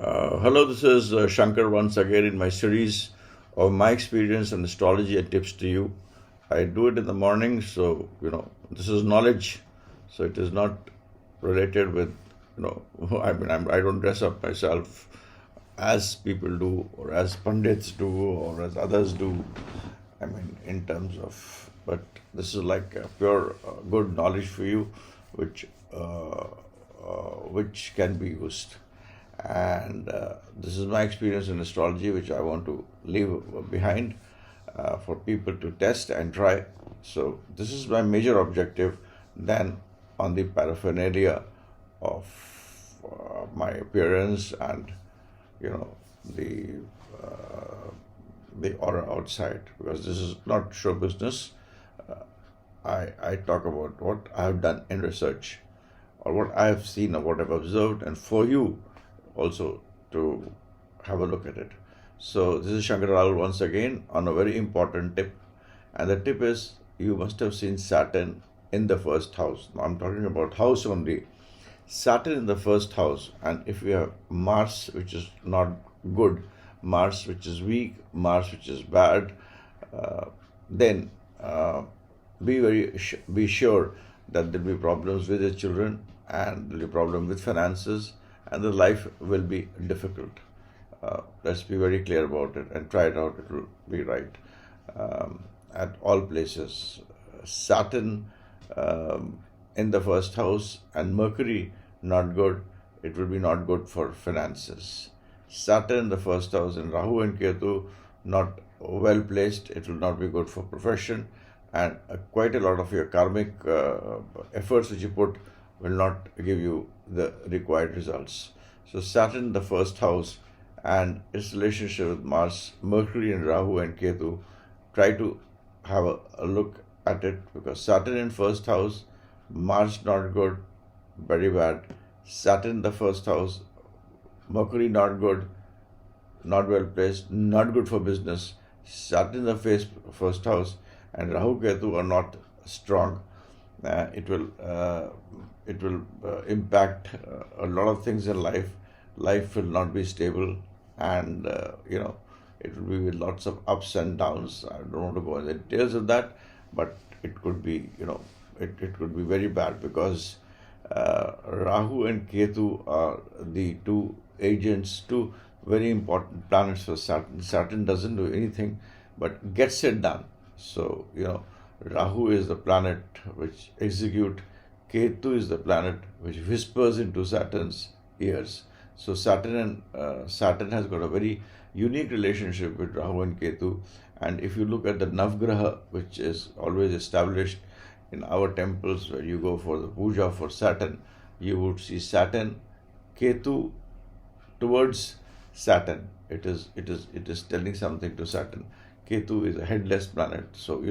Hello, this is Shanker once again in my series of my experience in astrology and tips to you. I do it in the morning, so this is knowledge, so it is not related with I don't dress up myself as people do, or as pundits do, or as others do. In terms of, but this is like a pure good knowledge for you, which which can be used. And this is my experience in astrology, which I want to leave behind for people to test and try. So this is my major objective. Then on the paraphernalia of my appearance and you know the uh, the aura outside, because this is not show business. I talk about what I have done in research, or what I have seen, or what I've observed, and for you also to have a look at it. So this is Shankar once again on a very important tip, and the tip is you must have seen Saturn in the first house. Now I'm talking about house only. Saturn in the first house, and if we have Mars, which is not good, Mars which is weak, Mars which is bad, then be sure that there'll be problems with your children, and there'll be problem with finances, and the life will be difficult. Let's be very clear about it and try it out. It will be right at all places. Saturn in the first house and Mercury not good. It will be not good for finances. Saturn in the first house and Rahu and Ketu not well placed. It will not be good for profession, and quite a lot of your karmic efforts which you put will not give you the required results. So Saturn, the first house, and its relationship with Mars, Mercury, and Rahu and Ketu, try to have a look at it, because Saturn in first house, Mars not good, very bad. Saturn the first house, Mercury not good, not well placed, not good for business. Saturn the first house and Rahu Ketu are not strong. It will impact a lot of things in life. Life will not be stable, and it will be with lots of ups and downs. I don't want to go into the details of that, but it could be it could be very bad, because Rahu and Ketu are the two agents, two very important planets for Saturn. Saturn doesn't do anything but gets it done. So Rahu is the planet which execute. Ketu is the planet which whispers into Saturn's ears. So Saturn has got a very unique relationship with Rahu and Ketu. And if you look at the Navgraha, which is always established in our temples, where you go for the puja for Saturn, you would see Saturn, Ketu towards Saturn. It is telling something to Saturn. Ketu is a headless planet, so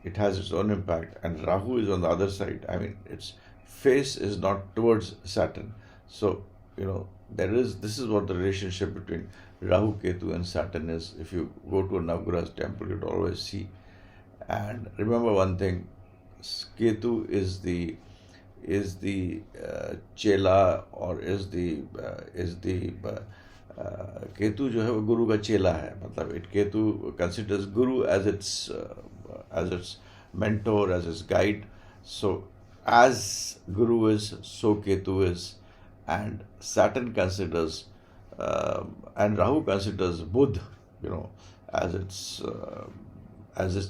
it has its own impact, and Rahu is on the other side. Its face is not towards Saturn. So this is what the relationship between Rahu, Ketu, and Saturn is. If you go to a Navgraha's temple, you'd always see. And remember one thing: Ketu is the चेला, और is the Ketu जो है वो गुरु का चेला है. मतलब it Ketu considers guru as its mentor, as its guide. So as guru is, so ketu is. And Saturn considers and Rahu considers Budh as its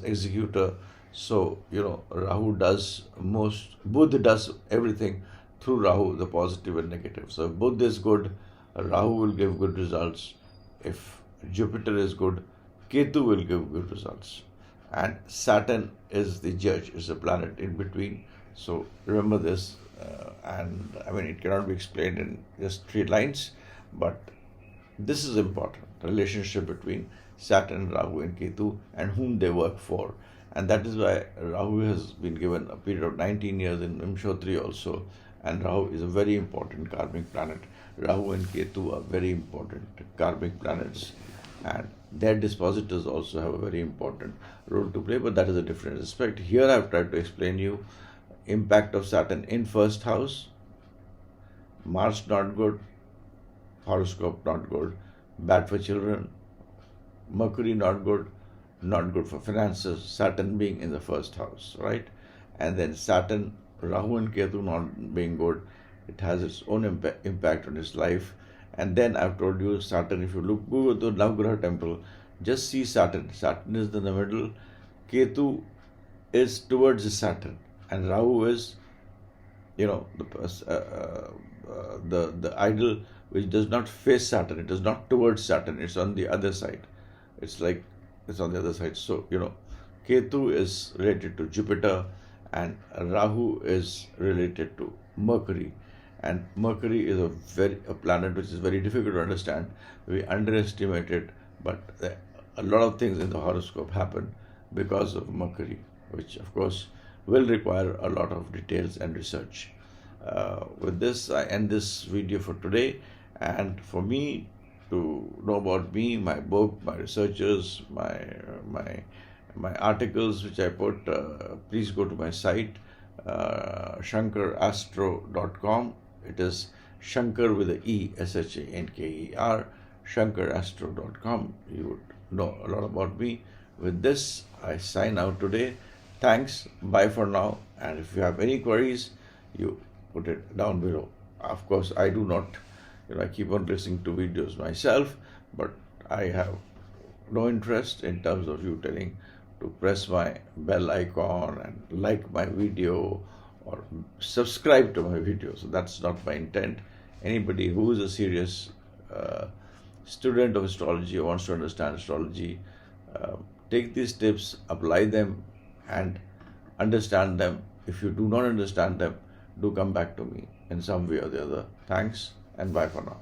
executor. So Rahu does most, Budh does everything through Rahu, the positive and negative. So if Budh is good, Rahu will give good results. If Jupiter is good, Ketu will give good results. And Saturn is the judge, is a planet in between. So remember this, and it cannot be explained in just 3 lines, but this is important: the relationship between Saturn, Rahu, and Ketu, and whom they work for. And that is why Rahu has been given a period of 19 years in Vimshotri also. And Rahu is a very important karmic planet. Rahu and Ketu are very important karmic planets, and their dispositors also have a very important role to play, but that is a different aspect. Here I have tried to explain you impact of Saturn in first house, Mars not good, horoscope not good, bad for children. Mercury not good, not good for finances. Saturn being in the first house, right? And then Saturn, Rahu and Ketu not being good, it has its own impact on his life. And then I've told you Saturn, if you look go to the Navgraha temple, just see Saturn. Saturn is in the middle, Ketu is towards the Saturn, and Rahu is, the idol which does not face Saturn. It is not towards Saturn. It's on the other side. It's like it's on the other side. So Ketu is related to Jupiter, and Rahu is related to Mercury. And Mercury is a planet which is very difficult to understand. We underestimate it, but a lot of things in the horoscope happen because of Mercury, which of course will require a lot of details and research. With this, I end this video for today. And for me to know about me, my book, my researchers, my articles which I put, please go to my site, shankerastro.com. It is Shanker with a E, Shanker, shankerastro.com. You would know a lot about me. With this, I sign out today. Thanks. Bye for now. And if you have any queries, you put it down below. Of course, I do not, I keep on listening to videos myself, but I have no interest in terms of you telling to press my bell icon and like my video or subscribe to my video. So that's not my intent. Anybody who is a serious student of astrology or wants to understand astrology, take these tips, apply them, and understand them. If you do not understand them, do come back to me in some way or the other. Thanks, and bye for now.